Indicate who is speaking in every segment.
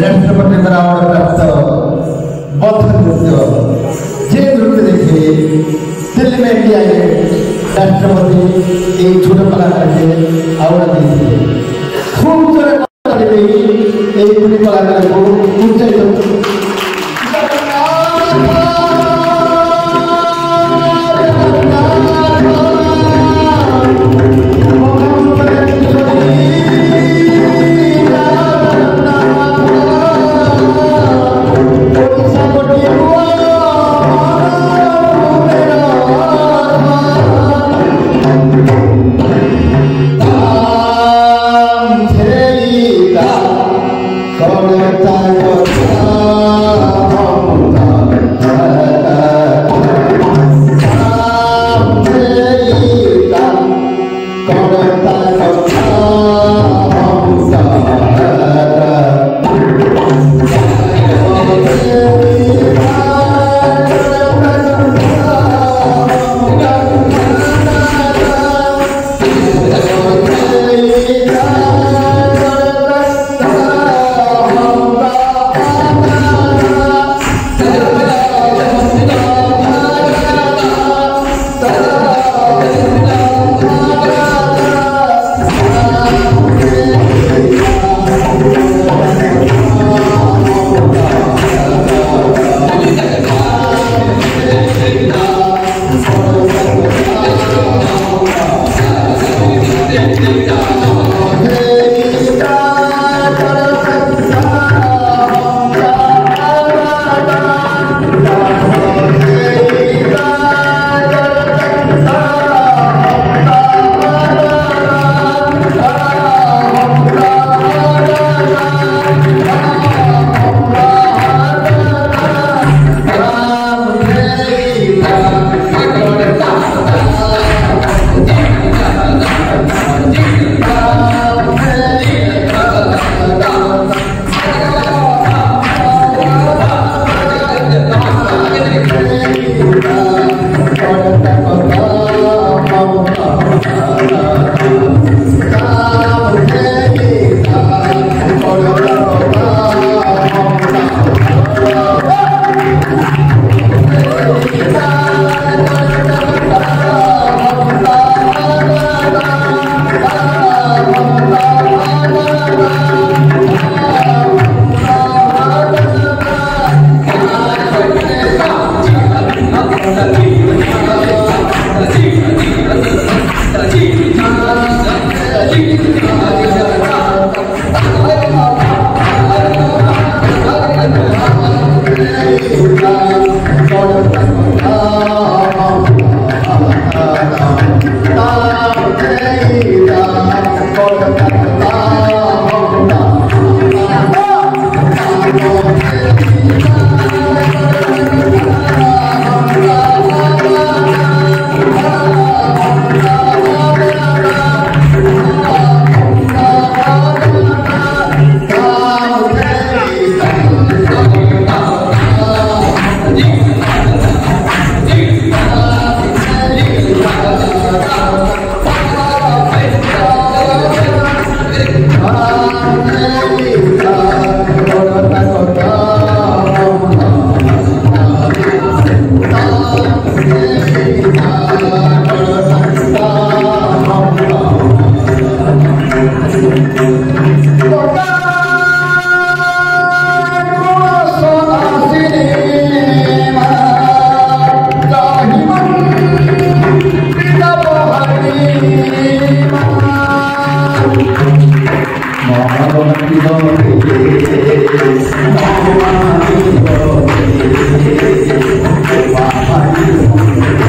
Speaker 1: राष्ट्रपति बराबर प्राप्त बौद्ध नृत्य जे नृत्य देखे दिल्ली में किया गया राष्ट्रपति एक छोटे कलाकार के अवार्ड दिए खूब जोर एक कलाकार को ऊंचाई
Speaker 2: Wow.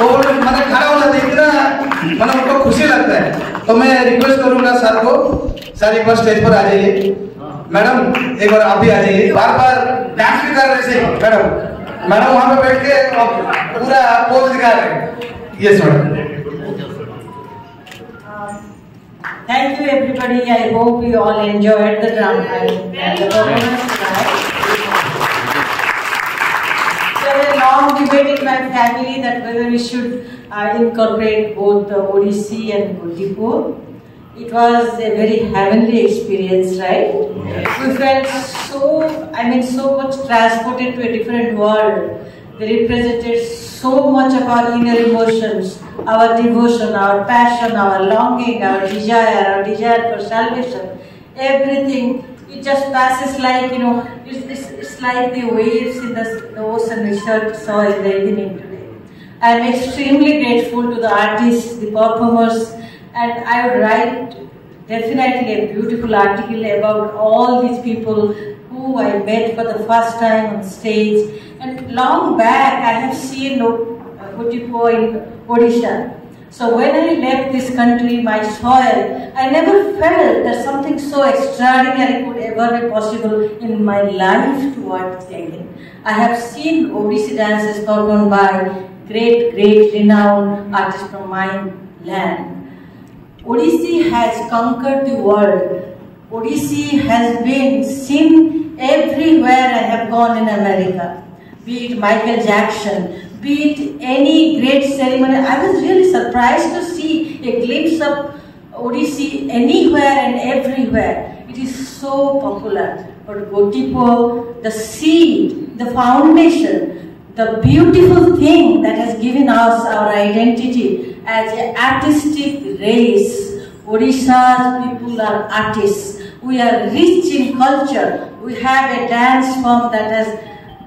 Speaker 2: वो मैंने खड़ा होना देखना मैंने उनको खुशी लगता है। तो मैं रिक्वेस्ट करूंगा सर को, सर एक बार स्टेज पर आ जाइए। मैडम एक बार आप भी आ जाइए। बार बार डांस भी कर रहे थे मैडम, मैडम वहाँ पे बैठ के पूरा पोज दिखा रहे हैं। Yes madam.
Speaker 3: Thank you everybody. I hope you all enjoyed the drama and the performance tonight. There was a long debate in my family that whether we should incorporate both the Odissi and Gotipo. It was a very heavenly experience, right? Yes. We felt so much transported to a different world. They represented so much of our inner emotions, our devotion, our passion, our longing, our desire for salvation. Everything, it just passes like, it's like the waves in the ocean we saw in the evening today. I am extremely grateful to the artists, the performers, and I would write definitely a beautiful article about all these people who I met for the first time on stage. And long back, I have seen Gotipo in Odisha. So when I left this country, my soil, I never felt that something so extraordinary could ever be possible in my life to watch again. I have seen Odissi dances performed by great renowned artists from my land. Odissi has conquered the world. Odissi has been seen everywhere I have gone in America. Be it Michael Jackson, be it any great ceremony. I was really surprised to see a glimpse of Odissi anywhere and everywhere. It is so popular. But Gotipo, the seed, the foundation, the beautiful thing that has given us our identity as an artistic race. Odisha's people are artists. We are rich in culture. We have a dance form that has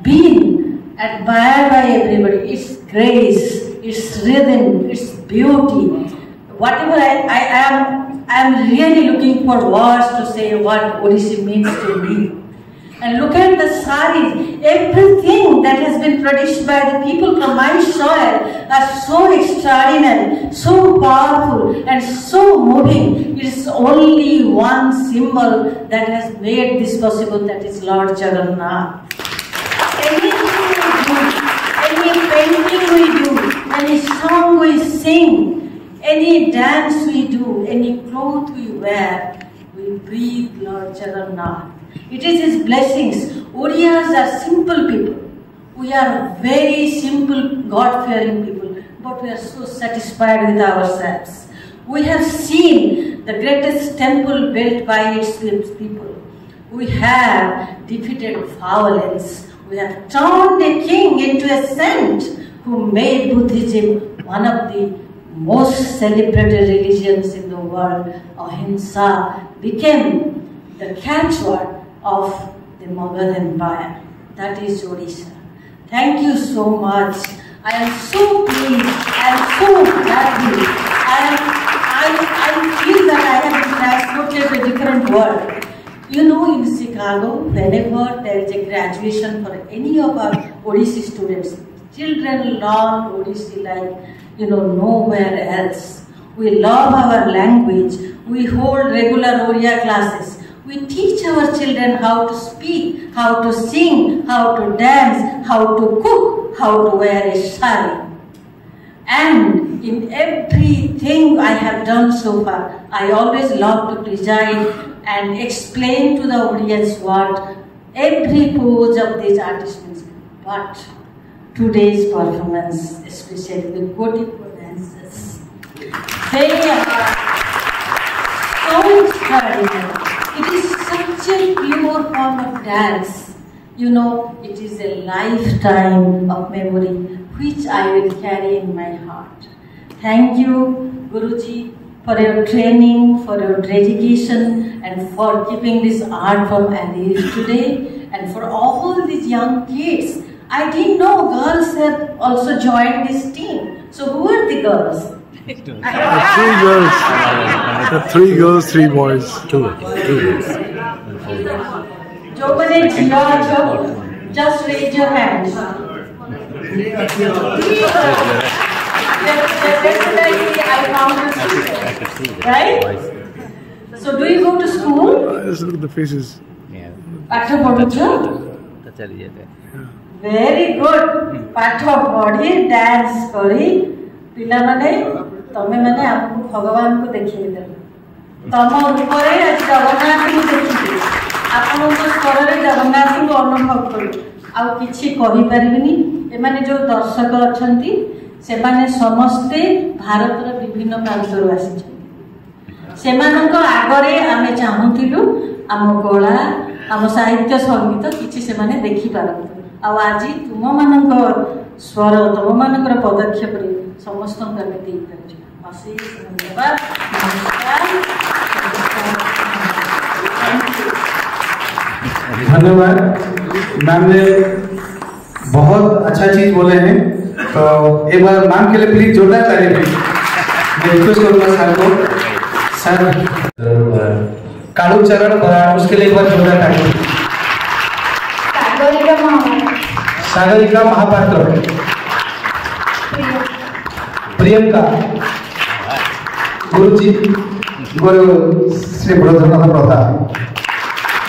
Speaker 3: been admired by everybody. Its grace, its rhythm, its beauty. Whatever I am really looking for words to say what Odissi means to me. And look at the saris. Everything that has been produced by the people from my soil are so extraordinary, so powerful, and so moving. It is only one symbol that has made this possible, that is Lord Jagannath. Anything we do, any painting we do, any song we sing, any dance we do, any cloth we wear, we breathe Lord Jagannath. It is His blessings. Odiyas are simple people. We are very simple, God-fearing people, but we are so satisfied with ourselves. We have seen the greatest temple built by its people. We have defeated violence. We have turned a king into a saint who made Buddhism one of the most celebrated religions in the world. Ahimsa became the catchword of the Mughal Empire. That is Odisha. Thank you so much. I am so pleased. I am so happy. I feel that I have been transported to a different world. You know, in Chicago, whenever there is a graduation for any of our Odissi students, children learn Odissi like, nowhere else. We love our language. We hold regular Oriya classes. We teach our children how to speak, how to sing, how to dance, how to cook, how to wear a sari. And in everything I have done so far, I always love to preside and explain to the audience what every pose of these artists means. But today's performance, especially the Gotipo dancers, they are so extraordinary. It is such a pure form of dance. It is a lifetime of memory which I will carry in my heart. Thank you, Guruji, for your training, for your dedication, and for keeping this art form alive today, and for all these young kids. I didn't know girls have also joined this team. So who are the girls?
Speaker 4: Three girls. Three girls, three boys. Two girls.
Speaker 3: Just raise your hands. Definitely, I found this, right? So, do you go to school?
Speaker 4: Just look at the faces.
Speaker 3: ପାଠ ପଢୁଛ? Very good. ପାଠ ପଢି dance କରି ପିଲାମାନେ ତମେ ମାନେ ଆମକୁ ଭଗବାନଙ୍କୁ ଦେଖେଇ ଦେଲ। ତମ ଉପରେ ଆଜି ଜଗନ୍ନାଥଙ୍କୁ ଦେଖିଲି, ଆପଣଙ୍କ ସ୍ୱରରେ ଜଗନ୍ନାଥଙ୍କୁ ଅନୁଭବ କଲୁ। ଆଉ କିଛି କହିପାରିବିନି। ଏମାନେ ଯୋଉ ଦର୍ଶକ ଅଛନ୍ତି ସେମାନେ ସମସ୍ତେ ଭାରତର ବିଭିନ୍ନ ପ୍ରାନ୍ତରୁ ଆସିଛନ୍ତି। ସେମାନଙ୍କ ଆଗରେ ଆମେ ଚାହୁଁଥିଲୁ ଆମ କଳା ଆମ ସାହିତ୍ୟ ସଙ୍ଗୀତ କିଛି ସେମାନେ ଦେଖିପାରନ୍ତୁ। ଆଉ ଆଜି ତୁମମାନଙ୍କ ସ୍ୱର ତୁମମାନଙ୍କର ପଦକ୍ଷେପରେ ସମସ୍ତଙ୍କୁ ଆମେ ଦେଇପାରିଛୁ। ଅଶେଷ ଧନ୍ୟବାଦ।
Speaker 2: धन्यवाद मैम ने बहुत अच्छा चीज बोले हैं। तो एक बार मैम के लिए प्लीज जोरदार ताली प्लीज। मैं रिक्वेस्ट करूंगा सर को, सर कालू चरण उसके लिए एक बार जोरदार ताली। सागरिका महापात्र, प्रियंका, गुरुजी गुरु श्री ब्रजनाथ प्रधान,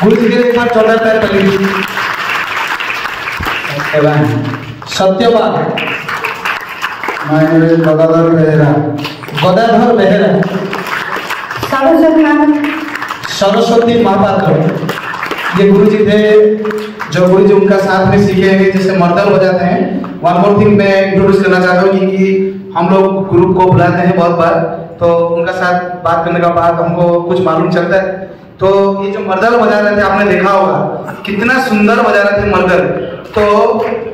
Speaker 2: गुरुजी के एक बार जोरदार ताली। सत्यवान गदाधर बेहरा, गदाधर बेहरा, सरस्वती महापात्र, ये गुरुजी थे जो गुरुजी उनका साथ में सीखे हैं जैसे मर्दल बजाते हैं। वन मोर थिंग मैं इंट्रोड्यूस करना चाहता हूँ कि हम लोग ग्रुप को बुलाते हैं बहुत बार, तो उनका साथ बात करने का बाद हमको कुछ मालूम चलता है। तो ये जो मर्दल बजा रहे थे आपने देखा होगा कितना सुंदर बजा रहे थे मर्दल। तो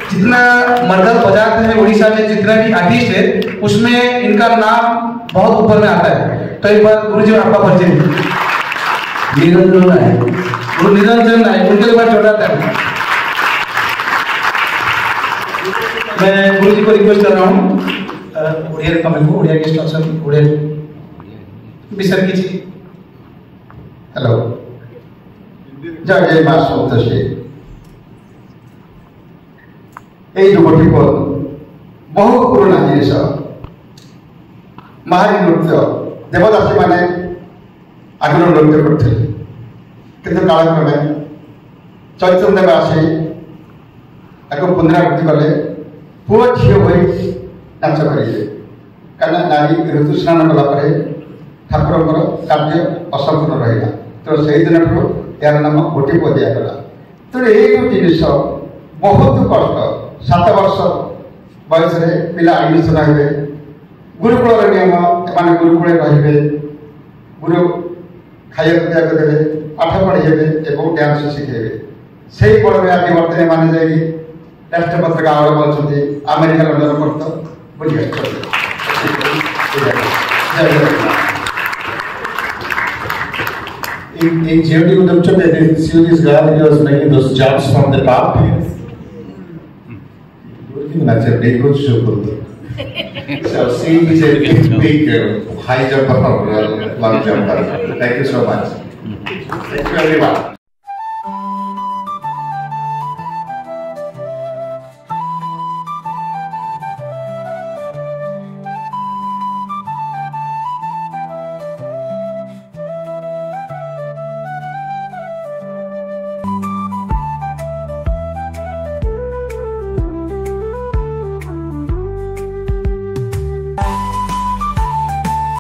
Speaker 2: जितना मर्दल बजाते हैं उड़ीसा में जितने भी आर्टिस्ट है उसमें इनका नाम बहुत ऊपर में आता है। तो एक बार गुरुजी आपका परिचय। निरंजन नायक, गुरु निरंजन नायक, उनके लिए बार जोड़ा था। मैं गुरुजी को रिक्वेस्ट कर रहा हूँ उड़िया कमेंट को उड़िया गेस्ट ऑप्शन उड़िया विसर कीजिए।
Speaker 1: हेलो जय जय माँ सप्तशी। এই যুবটিক বহু পুরোনা জিনিস মাহারি নৃত্য দেবদাসী মানে আগ্রহ নৃত্য করতে কিন্তু কালক্রমে চৈতন্য দেব আসি এক পুনরাবৃত্তি কলে পুଅ ଝିଅ ହୋଇ ନାଚ କରିଲେ। କାରଣ ନାରୀ ଋତୁସ୍ନାନ କଲା ପରେ ଠାକୁରଙ୍କର କାର୍ଯ୍ୟ ଅସମ୍ପୂର୍ଣ୍ଣ ରହିଲା। ତେଣୁ ସେହିଦିନଠାରୁ ଏହାର ନାମ ଗୋଟି ପୁଅ ଦିଆଗଲା। ତେଣୁ ଏଇ ଯେଉଁ ଜିନିଷ ବହୁତ କଷ୍ଟ। 7 ବର୍ଷ ବୟସରେ ପିଲା ଆଡମିସନ ହେବେ, ଗୁରୁକୁଳର ନିୟମ ଏମାନେ ଗୁରୁକୁଳରେ ରହିବେ, ଗୁରୁ ଖାଇବାକୁ ପିଇବାକୁ ଦେବେ, ପାଠ ପଢ଼େଇବେ ଏବଂ ଡ୍ୟାନ୍ସ ଶିଖେଇବେ। ସେଇ ବଳରେ ଆଜି ବର୍ତ୍ତମାନ ଏମାନେ ଯାଇକି ରାଷ୍ଟ୍ରୀୟ ପତ୍ରିକା ଆହ୍ୱାନ କରୁଛନ୍ତି ଆମେରିକା ଲଣ୍ଡନ ପର୍ଯ୍ୟନ୍ତ ବୁଲି ଆସିଛନ୍ତି।
Speaker 5: In GMT Udapchand, they see this guy he was making those jumps from the top. That's a very good show. So seeing is a big high jumper, long jumper. Thank you so much. Thank you everyone.